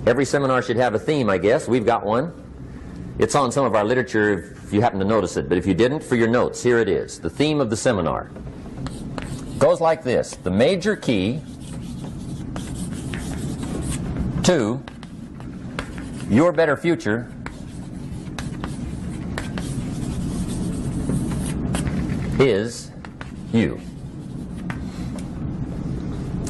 Every seminar should have a theme, I guess. We've got one. It's on some of our literature if you happen to notice it, but if you didn't, for your notes, here it is. The theme of the seminar goes like this: the major key to your better future is you.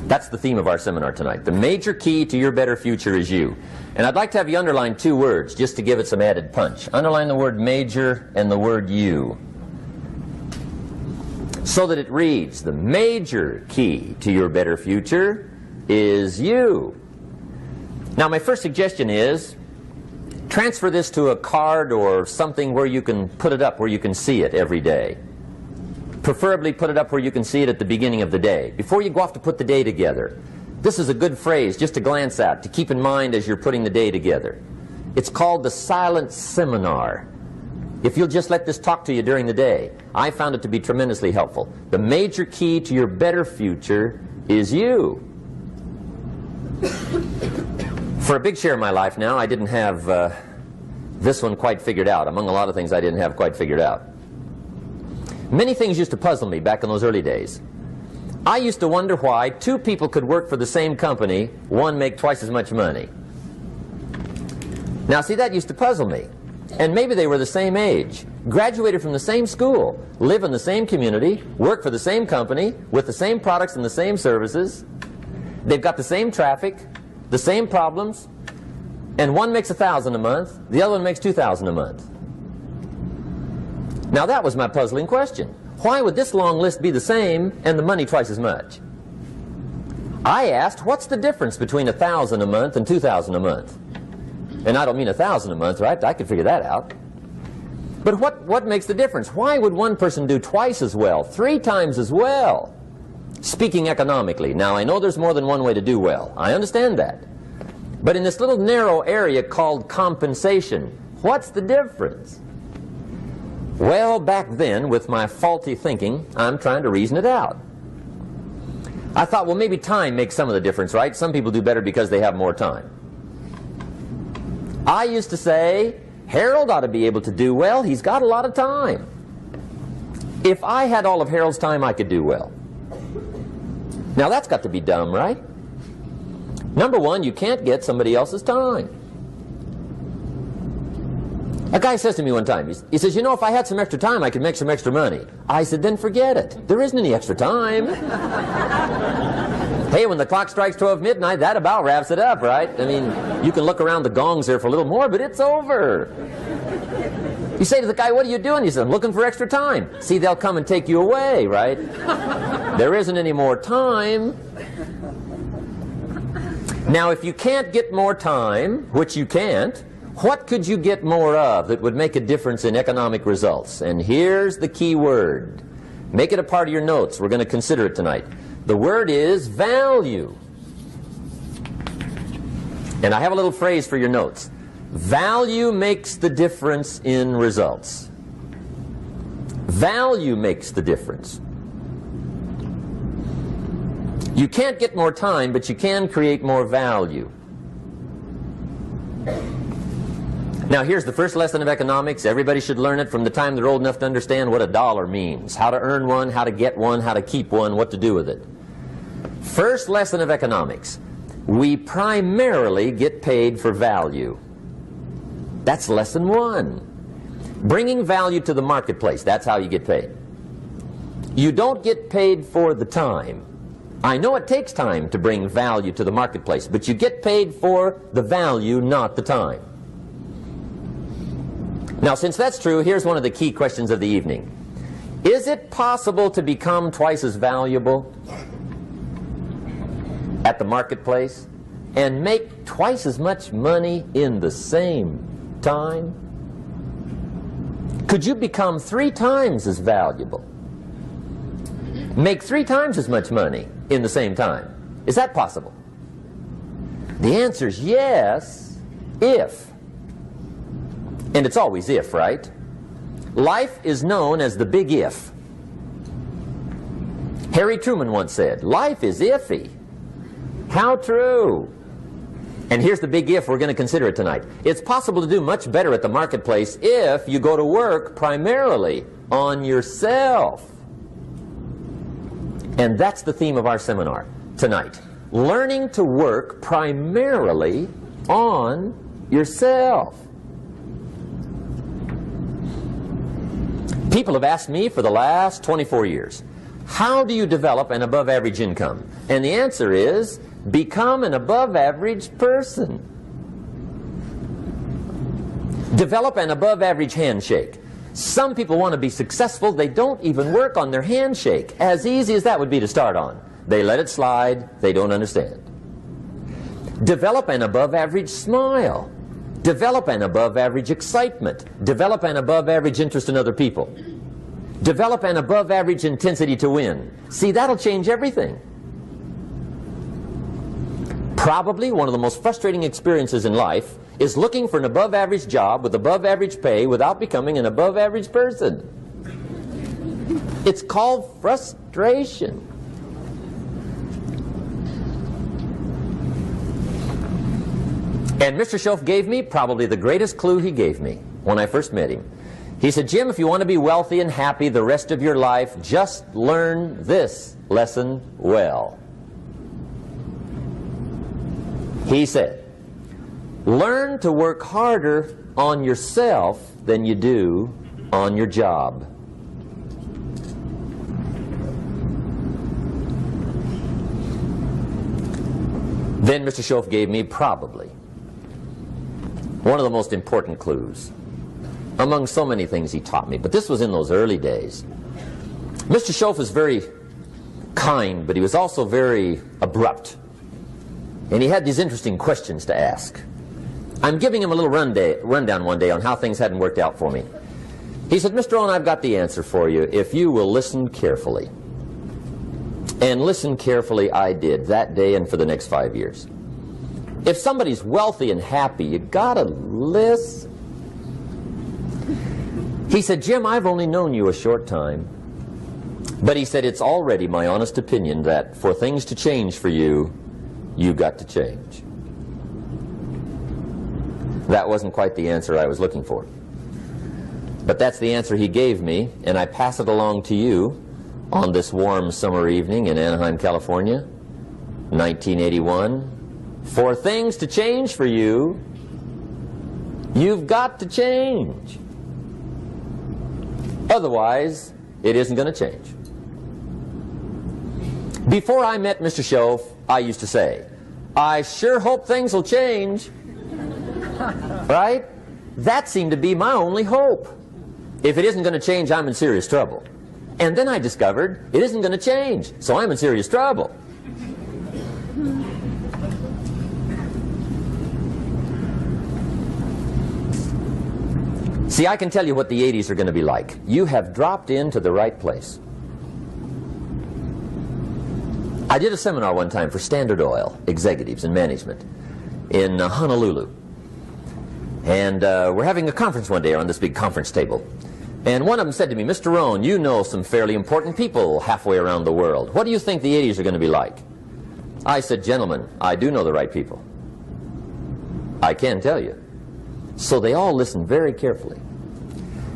That's the theme of our seminar tonight. The major key to your better future is you. And I'd like to have you underline two words just to give it some added punch. Underline the word major and the word you, so that it reads, the major key to your better future is you. Now, my first suggestion is transfer this to a card or something where you can put it up, where you can see it every day. Preferably put it up where you can see it at the beginning of the day, before you go off to put the day together. This is a good phrase just to glance at, to keep in mind as you're putting the day together. It's called the silent seminar. If you'll just let this talk to you during the day, I found it to be tremendously helpful. The major key to your better future is you. For a big share of my life now, I didn't have this one quite figured out. Among a lot of things I didn't have quite figured out. Many things used to puzzle me back in those early days. I used to wonder why two people could work for the same company, one make twice as much money. Now see, that used to puzzle me. And maybe they were the same age, graduated from the same school, live in the same community, work for the same company, with the same products and the same services. They've got the same traffic, the same problems, and one makes $1,000 a month, the other one makes $2,000 a month. Now that was my puzzling question. Why would this long list be the same and the money twice as much? I asked, what's the difference between $1,000 a month and $2,000 a month? And I don't mean $1,000 a month, right? I could figure that out. But what makes the difference? Why would one person do twice as well, 3 times as well? Speaking economically. Now, I know there's more than one way to do well. I understand that. But in this little narrow area called compensation, what's the difference? Well, back then, with my faulty thinking, I'm trying to reason it out. I thought, well, maybe time makes some of the difference, right? Some people do better because they have more time. I used to say, Harold ought to be able to do well. He's got a lot of time. If I had all of Harold's time, I could do well. Now, that's got to be dumb, right? Number one, you can't get somebody else's time. A guy says to me one time, he says, you know, if I had some extra time, I could make some extra money. I said, then forget it. There isn't any extra time. Hey, when the clock strikes 12 midnight, that about wraps it up, right? I mean, you can look around the gongs there for a little more, but it's over. You say to the guy, what are you doing? He says, I'm looking for extra time. See, they'll come and take you away, right? There isn't any more time. Now, if you can't get more time, which you can't, what could you get more of that would make a difference in economic results? And here's the key word. Make it a part of your notes. We're going to consider it tonight. The word is value. And I have a little phrase for your notes. Value makes the difference in results. Value makes the difference. You can't get more time, but you can create more value. Now, here's the first lesson of economics. Everybody should learn it from the time they're old enough to understand what a dollar means, how to earn one, how to get one, how to keep one, what to do with it. First lesson of economics. We primarily get paid for value. That's lesson 1. Bringing value to the marketplace, that's how you get paid. You don't get paid for the time. I know it takes time to bring value to the marketplace, but you get paid for the value, not the time. Now, since that's true, here's one of the key questions of the evening. Is it possible to become twice as valuable at the marketplace and make twice as much money in the same time? Could you become 3 times as valuable? Make 3 times as much money in the same time? Is that possible? The answer is yes, if. And it's always if, right? Life is known as the big if. Harry Truman once said, life is iffy. How true. And here's the big if we're going to consider it tonight. It's possible to do much better at the marketplace if you go to work primarily on yourself. And that's the theme of our seminar tonight. Learning to work primarily on yourself. People have asked me for the last 24 years, how do you develop an above average income? And the answer is, become an above average person. Develop an above average handshake. Some people want to be successful, they don't even work on their handshake. As easy as that would be to start on. They let it slide, they don't understand. Develop an above average smile. Develop an above average excitement. Develop an above average interest in other people. Develop an above average intensity to win. See, that'll change everything. Probably one of the most frustrating experiences in life is looking for an above average job with above average pay without becoming an above average person. It's called frustration. And Mr. Schoaf gave me probably the greatest clue he gave me when I first met him. He said, Jim, if you want to be wealthy and happy the rest of your life, just learn this lesson well. He said, learn to work harder on yourself than you do on your job. Then Mr. Schoaf gave me probably one of the most important clues among so many things he taught me, but this was in those early days. Mr. Schoaf was very kind, but he was also very abrupt. And he had these interesting questions to ask. I'm giving him a little rundown one day on how things hadn't worked out for me. He said, Mr. Rohn, I've got the answer for you if you will listen carefully. And listen carefully I did that day and for the next 5 years. If somebody's wealthy and happy, you gotta listen. He said, Jim, I've only known you a short time. But he said, it's already my honest opinion that for things to change for you, you've got to change. That wasn't quite the answer I was looking for. But that's the answer he gave me, and I pass it along to you on this warm summer evening in Anaheim, California, 1981. For things to change for you, you've got to change. Otherwise, it isn't going to change. Before I met Mr. Schoaf, I used to say, I sure hope things will change. Right? That seemed to be my only hope. If it isn't going to change, I'm in serious trouble. And then I discovered it isn't going to change, so I'm in serious trouble. See, I can tell you what the 80s are going to be like. You have dropped into the right place. I did a seminar one time for Standard Oil executives and management in Honolulu. And we're having a conference one day on this big conference table. And one of them said to me, Mr. Rohn, you know some fairly important people halfway around the world. What do you think the 80s are going to be like? I said, gentlemen, I do know the right people. I can tell you. So they all listened very carefully.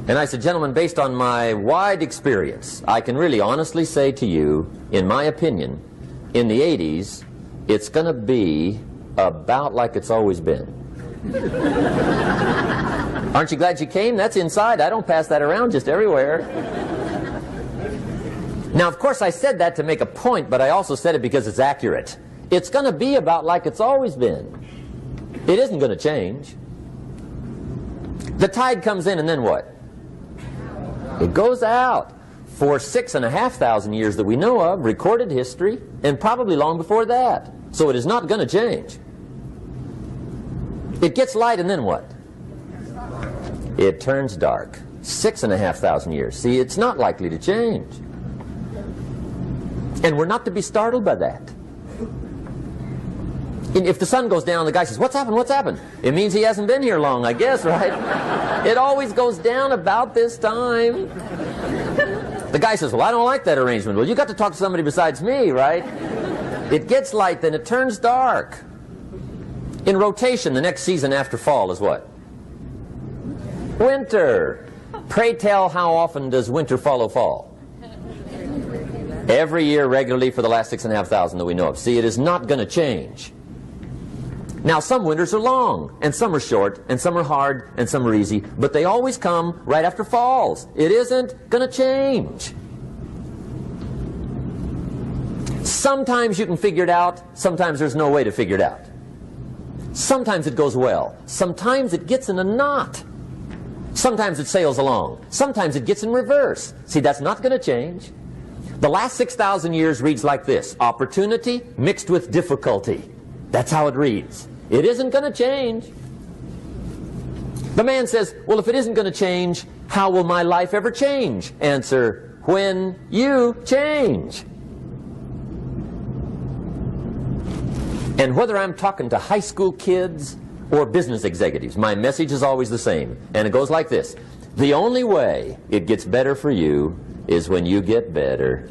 And I said, gentlemen, based on my wide experience, I can really honestly say to you, in my opinion, in the 80s, it's going to be about like it's always been. Aren't you glad you came? That's inside. I don't pass that around just everywhere. Now, of course, I said that to make a point, but I also said it because it's accurate. It's going to be about like it's always been. It isn't going to change. The tide comes in, and then what? It goes out. For 6,500 years that we know of, recorded history, and probably long before that. So it is not going to change. It gets light, and then what? It turns dark. 6,500 years. See, it's not likely to change. And we're not to be startled by that. If the sun goes down, the guy says, what's happened, what's happened? It means he hasn't been here long, I guess, right? It always goes down about this time. The guy says, well, I don't like that arrangement. Well, you got to talk to somebody besides me, right? It gets light, then it turns dark. In rotation, the next season after fall is what? Winter. Pray tell, how often does winter follow fall? Every year regularly for the last 6,500 that we know of. See, it is not going to change. Now, some winters are long, and some are short, and some are hard, and some are easy, but they always come right after falls. It isn't going to change. Sometimes you can figure it out, sometimes there's no way to figure it out. Sometimes it goes well, sometimes it gets in a knot. Sometimes it sails along, sometimes it gets in reverse. See, that's not going to change. The last 6,000 years reads like this: opportunity mixed with difficulty. That's how it reads. It isn't going to change. The man says, well, if it isn't going to change, how will my life ever change? Answer, when you change. And whether I'm talking to high school kids or business executives, my message is always the same. And it goes like this: the only way it gets better for you is when you get better.